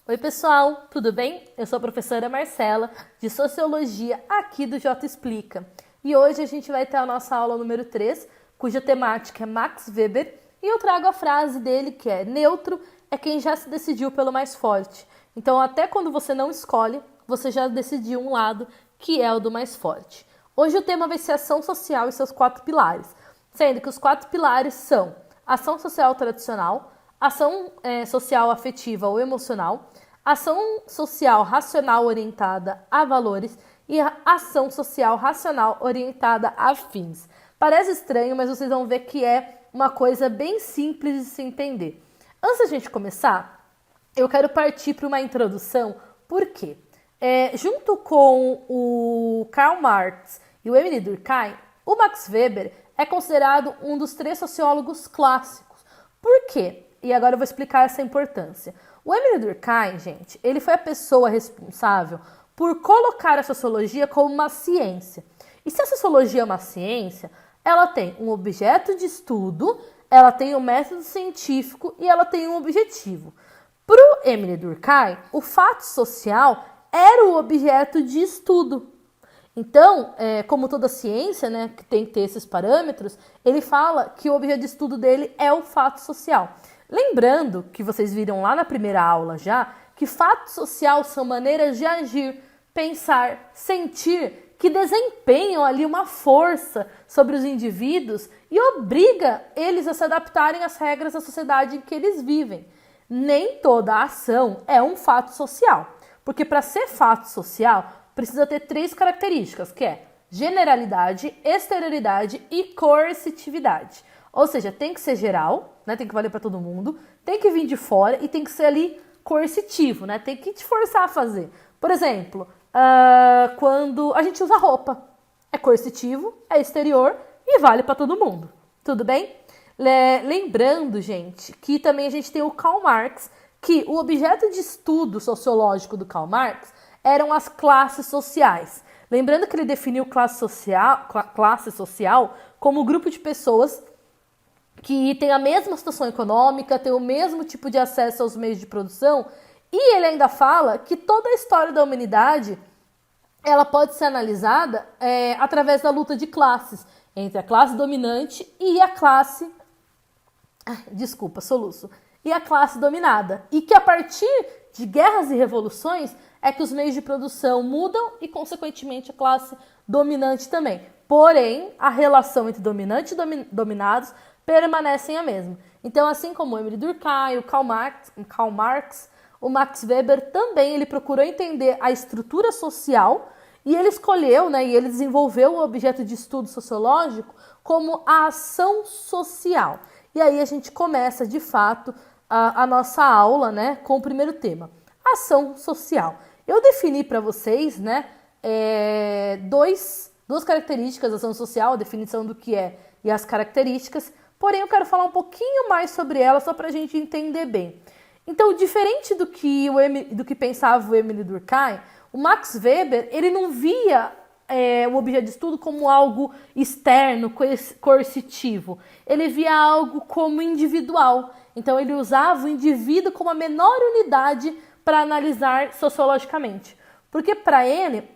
Oi pessoal, tudo bem? Eu sou a professora Marcela, de Sociologia, aqui do J Explica. E hoje a gente vai ter a nossa aula número 3, cuja temática é Max Weber, e eu trago a frase dele que é: neutro é quem já se decidiu pelo mais forte. Então até quando você não escolhe, você já decidiu um lado, que é o do mais forte. Hoje o tema vai ser ação social e seus 4 pilares, sendo que os 4 pilares são ação social tradicional, ação social afetiva ou emocional, ação social racional orientada a valores e a ação social racional orientada a fins. Parece estranho, mas vocês vão ver que é uma coisa bem simples de se entender. Antes da gente começar, eu quero partir para uma introdução, por quê? Junto com o Karl Marx e o Émile Durkheim, o Max Weber é considerado um dos 3 sociólogos clássicos. Por quê? E agora eu vou explicar essa importância. O Émile Durkheim, gente, ele foi a pessoa responsável por colocar a sociologia como uma ciência. E se a sociologia é uma ciência, ela tem um objeto de estudo, ela tem um método científico e ela tem um objetivo. Para o Émile Durkheim, o fato social era o objeto de estudo. Então, como toda ciência, né, que tem que ter esses parâmetros, ele fala que o objeto de estudo dele é o fato social. Lembrando que vocês viram lá na primeira aula já, que fato social são maneiras de agir, pensar, sentir, que desempenham ali uma força sobre os indivíduos e obriga eles a se adaptarem às regras da sociedade em que eles vivem. Nem toda ação é um fato social, porque para ser fato social precisa ter 3 características, que é generalidade, exterioridade e coercitividade. Ou seja, tem que ser geral, né? Tem que valer para todo mundo, tem que vir de fora e tem que ser ali coercitivo, né? Tem que te forçar a fazer. Por exemplo, quando a gente usa roupa, é coercitivo, é exterior e vale para todo mundo. Tudo bem? Lembrando, gente, que também a gente tem o Karl Marx, que o objeto de estudo sociológico do Karl Marx eram as classes sociais. Lembrando que ele definiu classe social como um grupo de pessoas que tem a mesma situação econômica, tem o mesmo tipo de acesso aos meios de produção, e ele ainda fala que toda a história da humanidade ela pode ser analisada através da luta de classes, entre a classe dominante e a classe... Desculpa, soluço. E a classe dominada. E que a partir de guerras e revoluções é que os meios de produção mudam e, consequentemente, a classe dominante também. Porém, a relação entre dominantes e dominados permanecem a mesma. Então, assim como o Émile Durkheim, o Karl Marx, o Max Weber também ele procurou entender a estrutura social e ele escolheu, né, e ele desenvolveu o objeto de estudo sociológico como a ação social. E aí a gente começa, de fato, a nossa aula, né, com o primeiro tema, ação social. Eu defini para vocês, né, duas características da ação social, a definição do que é e as características, porém eu quero falar um pouquinho mais sobre ela só para a gente entender bem. Então, diferente do que pensava o Émile Durkheim, o Max Weber ele não via o objeto de estudo como algo externo, coercitivo. Ele via algo como individual. Então, ele usava o indivíduo como a menor unidade para analisar sociologicamente. Porque, para ele,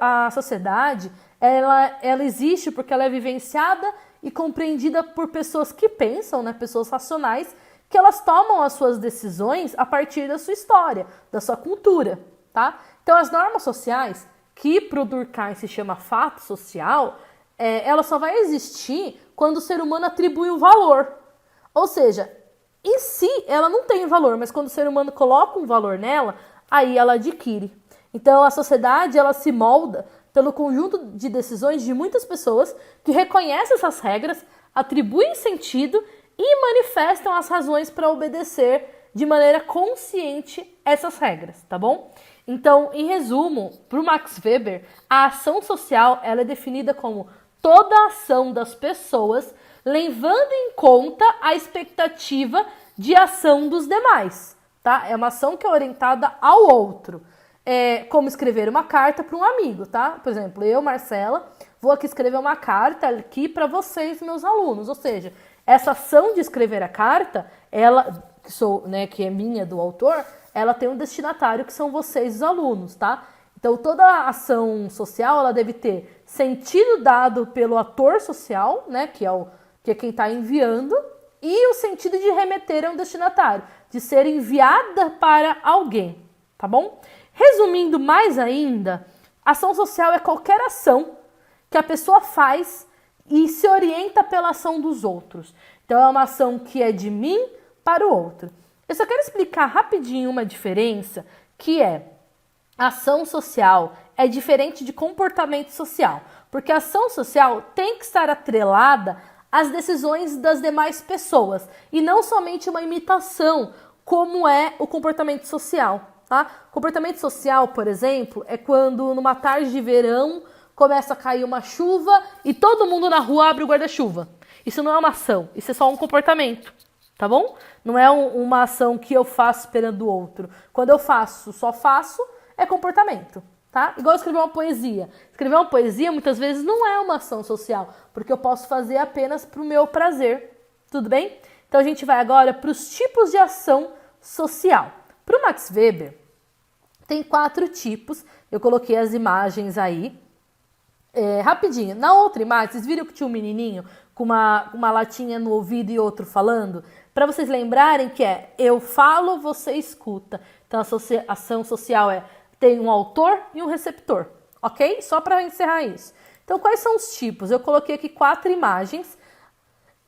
a sociedade ela existe porque ela é vivenciada e compreendida por pessoas que pensam, né, pessoas racionais, que elas tomam as suas decisões a partir da sua história, da sua cultura, tá? Então, as normas sociais, que para o Durkheim se chama fato social, ela só vai existir quando o ser humano atribui um valor. Ou seja, em si ela não tem valor, mas quando o ser humano coloca um valor nela, aí ela adquire. Então, a sociedade ela se molda pelo conjunto de decisões de muitas pessoas que reconhecem essas regras, atribuem sentido e manifestam as razões para obedecer de maneira consciente essas regras, tá bom? Então, em resumo, para o Max Weber, a ação social ela é definida como toda a ação das pessoas levando em conta a expectativa de ação dos demais, tá? É uma ação que é orientada ao outro. Como escrever uma carta para um amigo, tá? Por exemplo, eu, Marcela, vou aqui escrever uma carta aqui para vocês, meus alunos. Ou seja, essa ação de escrever a carta, ela, que é minha, do autor, ela tem um destinatário que são vocês, os alunos, tá? Então, toda ação social, ela deve ter sentido dado pelo ator social, né, que é quem está enviando, e o sentido de remeter a um destinatário, de ser enviada para alguém, tá bom? Resumindo mais ainda, ação social é qualquer ação que a pessoa faz e se orienta pela ação dos outros. Então, é uma ação que é de mim para o outro. Eu só quero explicar rapidinho uma diferença, que é ação social é diferente de comportamento social, porque a ação social tem que estar atrelada às decisões das demais pessoas e não somente uma imitação, como é o comportamento social, tá? Comportamento social, por exemplo, é quando numa tarde de verão começa a cair uma chuva e todo mundo na rua abre o guarda-chuva. Isso não é uma ação, isso é só um comportamento, tá bom? Não é uma ação que eu faço esperando o outro. Quando eu faço, só faço, é comportamento, tá? Igual escrever uma poesia. Escrever uma poesia muitas vezes não é uma ação social, porque eu posso fazer apenas para o meu prazer, tudo bem? Então a gente vai agora para os tipos de ação social. Para o Max Weber, tem 4 tipos, eu coloquei as imagens aí. Rapidinho, na outra imagem, vocês viram que tinha um menininho com uma latinha no ouvido e outro falando? Para vocês lembrarem que eu falo, você escuta. Então a ação social tem um autor e um receptor, ok? Só para encerrar isso. Então quais são os tipos? Eu coloquei aqui 4 imagens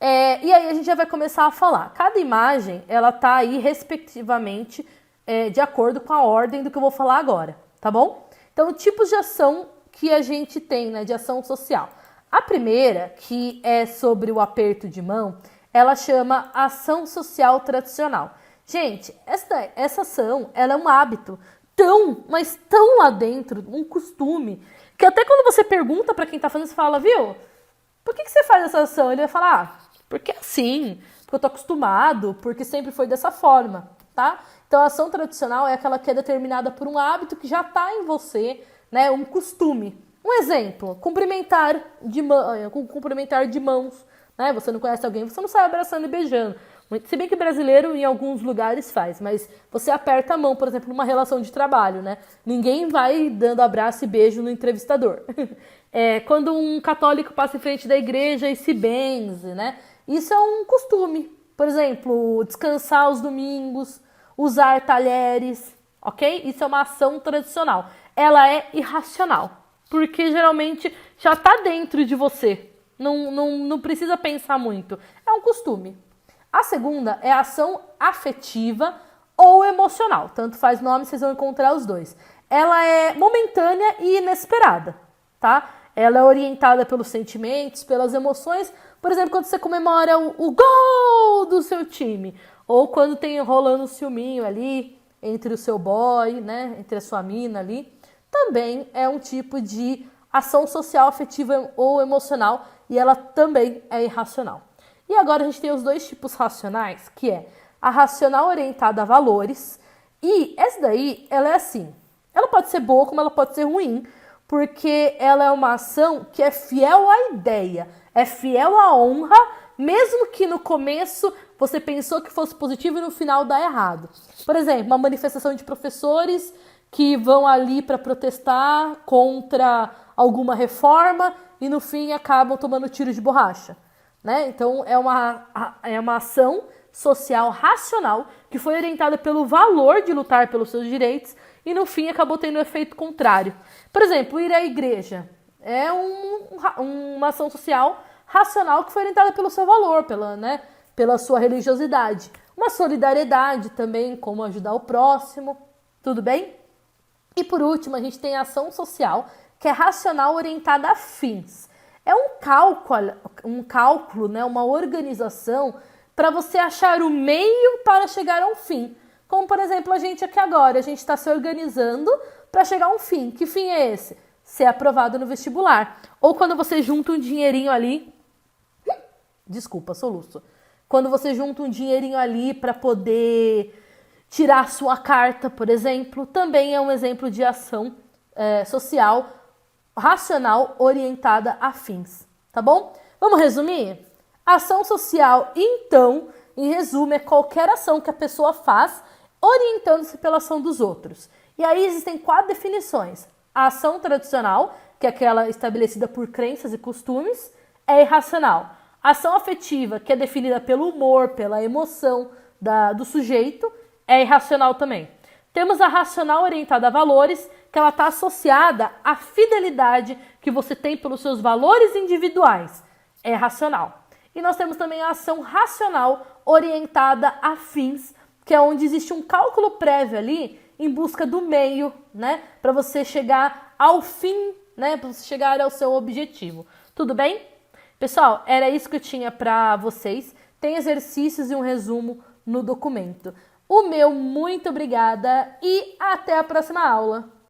e aí a gente já vai começar a falar. Cada imagem, ela tá aí respectivamente de acordo com a ordem do que eu vou falar agora, tá bom? Então tipos de ação que a gente tem, né, de ação social. A primeira, que é sobre o aperto de mão, ela chama ação social tradicional. Gente, essa ação, ela é um hábito mas tão lá dentro, um costume, que até quando você pergunta para quem tá fazendo, você fala, viu, por que você faz essa ação? Ele vai falar, porque é assim, porque eu tô acostumado, porque sempre foi dessa forma, tá? Então a ação tradicional é aquela que é determinada por um hábito que já tá em você, né, um costume. Um exemplo, cumprimentar de mãos, né? Você não conhece alguém, você não sai abraçando e beijando. Se bem que brasileiro em alguns lugares faz, mas você aperta a mão, por exemplo, numa relação de trabalho, né? Ninguém vai dando abraço e beijo no entrevistador. Quando um católico passa em frente da igreja e se benze, né? Isso é um costume. Por exemplo, descansar aos domingos, usar talheres, ok? Isso é uma ação tradicional. Ela é irracional, porque geralmente já está dentro de você. Não precisa pensar muito. É um costume. A segunda é a ação afetiva ou emocional. Tanto faz nome, vocês vão encontrar os dois. Ela é momentânea e inesperada, tá? Ela é orientada pelos sentimentos, pelas emoções. Por exemplo, quando você comemora o gol do seu time. Ou quando tem rolando um ciúminho ali entre o seu boy, né? Entre a sua mina ali. Também é um tipo de ação social, afetiva ou emocional. E ela também é irracional. E agora a gente tem os 2 tipos racionais, que é a racional orientada a valores. E essa daí, ela é assim. Ela pode ser boa como ela pode ser ruim, porque ela é uma ação que é fiel à ideia, é fiel à honra, mesmo que no começo você pensou que fosse positivo e no final dá errado. Por exemplo, uma manifestação de professores que vão ali para protestar contra alguma reforma e no fim acabam tomando tiro de borracha. Né? Então, é uma ação social racional que foi orientada pelo valor de lutar pelos seus direitos e, no fim, acabou tendo um efeito contrário. Por exemplo, ir à igreja é uma ação social racional que foi orientada pelo seu valor, pela sua religiosidade. Uma solidariedade também, como ajudar o próximo, tudo bem? E, por último, a gente tem a ação social, que é racional orientada a fins. É um cálculo, né, uma organização para você achar o meio para chegar a um fim. Como, por exemplo, a gente aqui agora, a gente está se organizando para chegar a um fim. Que fim é esse? Ser aprovado no vestibular. Ou quando você junta um dinheirinho ali... Desculpa, soluço. Quando você junta um dinheirinho ali para poder tirar a sua carta, por exemplo, também é um exemplo de ação social racional orientada a fins, tá bom? Vamos resumir? Ação social, então, em resumo, é qualquer ação que a pessoa faz orientando-se pela ação dos outros. E aí existem 4 definições. A ação tradicional, que é aquela estabelecida por crenças e costumes, é irracional. A ação afetiva, que é definida pelo humor, pela emoção do sujeito, é irracional também. Temos a racional orientada a valores, que ela está associada à fidelidade que você tem pelos seus valores individuais. É racional. E nós temos também a ação racional orientada a fins, que é onde existe um cálculo prévio ali em busca do meio, né? Para você chegar ao fim, né? Para você chegar ao seu objetivo. Tudo bem? Pessoal, era isso que eu tinha para vocês. Tem exercícios e um resumo no documento. O meu muito obrigada e até a próxima aula!